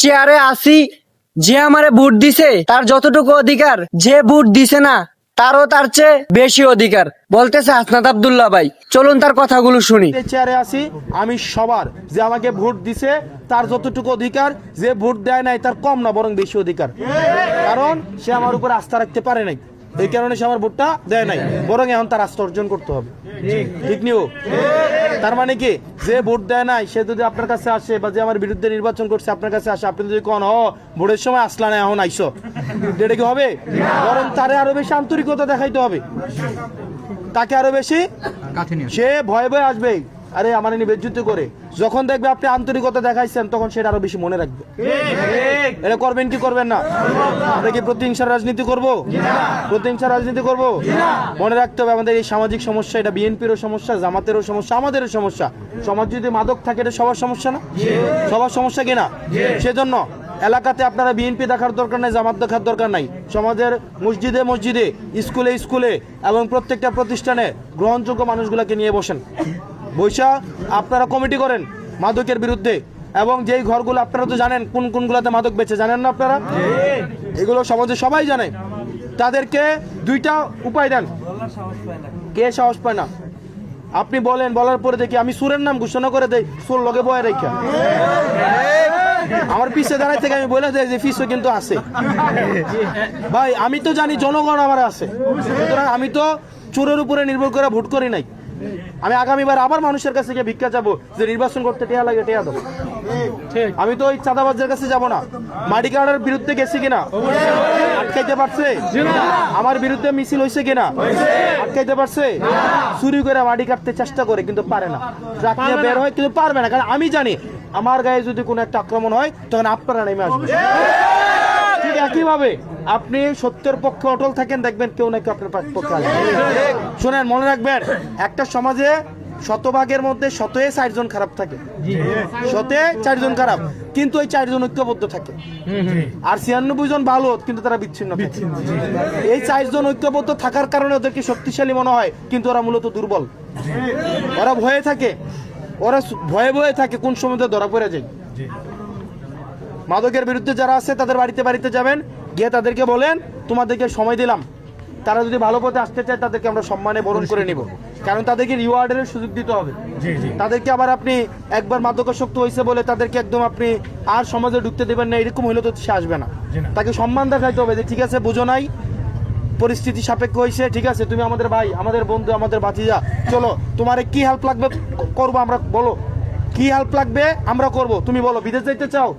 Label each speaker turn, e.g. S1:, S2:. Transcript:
S1: চেয়ারে আসি, যে আমারে ভোট দিছে তার যতটুকু অধিকার যে ভোট দিছে না তারও তার চেয়ে বেশি অধিকার, বলতেছে হাসনাত আব্দুল্লাহ ভাই। চলুন তার কথাগুলো শুনি।
S2: চেয়ারে আছি আমি সবার, যে আমাকে ভোট দিছে তার যতটুকু অধিকার, যে ভোট দেয় নাই তার কম না বরং বেশি অধিকার, কারণ সে আমার উপর আস্থা রাখতে পারে নাই, এই কারণে সে আমার ভোটটা দেয় নাই, বরং এখন তার আস্থা অর্জন করতে হবে। ঠিক নিও? তার মানে কি, যে ভোট দেয় নাই সে যদি আপনার কাছে আসে বা যে আমার বিরুদ্ধে নির্বাচন করছে আপনার কাছে আসে, আপনি যদি কোন ভোটের সময় আসলা না এখন আইসো, এটা কি হবে? বরং তারে আরো বেশি আন্তরিকতা দেখাইতে হবে, তাকে আরো বেশি, সে ভয়ে ভয়ে আসবে, আরে আমার নিয়ে বেজ্জতি করে। যখন দেখবে আপনি আন্তরিকতা দেখাইছেন তখন সেটা আরো বেশি মনে রাখবে। এটা করবেন কি করবেন না? আমরা কি প্রতিহিংসার রাজনীতি করব? প্রতিহিংসার রাজনীতি করব? মনে রাখতে হবে আমাদের এই সামাজিক সমস্যা, এটা বিএনপিরও সমস্যা, জামাতেরও সমস্যা, আমাদেরও সমস্যা। সমাজ যদি মাদক থাকে এটা সবার সমস্যা না? সবার সমস্যা কিনা? সেজন্য এলাকাতে আপনারা বিএনপি দেখার দরকার নাই, জামাত দেখার দরকার নাই। সমাজের মসজিদে মসজিদে, স্কুলে স্কুলে এবং প্রত্যেকটা প্রতিষ্ঠানে গ্রহণযোগ্য মানুষগুলোকে নিয়ে বসেন, বৈশা আপনারা কমিটি করেন মাদকের বিরুদ্ধে। এবং যেই ঘরগুলো আপনারা তো জানেন কোন কোনগুলোতে মাদক বেচে, জানেন না আপনারা? এগুলো সমাজে সবাই জানে। তাদেরকে দুইটা উপায় দেন। কে সাহস পায় না? আপনি বলেন, বলার পরে দেখি আমি সুরের নাম ঘোষণা করে দেই, সুর লগে বয়ে রেখা আমার পিছে দাঁড়াই থেকে আমি বলে দেয় যে ফিসও কিন্তু আছে। ভাই আমি তো জানি জনগণ আমার আছে, সুতরাং আমি তো চোরের উপরে নির্ভর করে ভোট করি নাই। আমি আগামীবার আবার মানুষের কাছে গিয়ে ভিক্ষা যাবো যে নির্বাচন করতে টেয়া লাগে, টেয়া দাও। আমি তো ওই চাঁদাবাজের কাছে যাব না। মাটি কাটার বিরুদ্ধে গেছি কিনা? আটকাইতে পারছে? আমার বিরুদ্ধে মিছিল হয়েছে কিনা? আটকাইতে পারছে? চুরি করে মাটি কাটতে চেষ্টা করে কিন্তু পারে না, ট্রাক নিয়ে বের হয় কিন্তু পারবে না, কারণ আমি জানি আমার গায়ে যদি কোনো একটা আক্রমণ হয় তখন আপনারা নেমে আসবে। ঠিক একইভাবে আপনি সত্যের পক্ষে অটল থাকেন, দেখবেন কেউ না কেউ আপনার পক্ষে আসবে। শোনেন, মনে রাখবেন, একটা সমাজে শতভাগের মধ্যে শতে 4 জন খারাপ থাকে, শতে 4 জন খারাপ, কিন্তু ওই 4 জন ঐক্যবদ্ধ থাকে। আর 96 জন ভালো কিন্তু তারা বিচ্ছিন্ন থাকে। এই 4 জন ঐক্যবদ্ধ থাকার কারণে ওদেরকে শক্তিশালী মনে হয়, কিন্তু ওরা মূলত দুর্বল। ওরা ভয়ে থাকে, ওরা ভয়ে ভয়ে থাকে, কোন সময় ধরা পড়ে যায়। মাদকের বিরুদ্ধে যারা আছে তাদের বাড়িতে বাড়িতে যাবেন, গিয়ে তাদেরকে বলেন তোমাদেরকে সময় দিলাম, তারা যদি ভালো পথে আসতে চায় তাদেরকে আমরা সম্মানে বরণ করে নিব, কারণ তাদেরকে রিওয়ার্ডের সুযোগ দিতে হবে। তাদেরকে আবার আপনি একবার মাদকাসক্ত হয়েছে বলে তাদেরকে একদম আপনি আর সমাজে ঢুকতে দেবেন না, এরকম হইলে তো সে আসবে না। তাকে সম্মান দেখাইতে হবে যে ঠিক আছে, বুঝো নাই, পরিস্থিতি সাপেক্ষ হয়েছে, ঠিক আছে, তুমি আমাদের ভাই, আমাদের বন্ধু, আমাদের ভাতিজা, চলো তোমার কি হেল্প লাগবে করবো আমরা, বলো কি হেল্প লাগবে আমরা করব। তুমি বলো বিদেশ যাইতে চাও,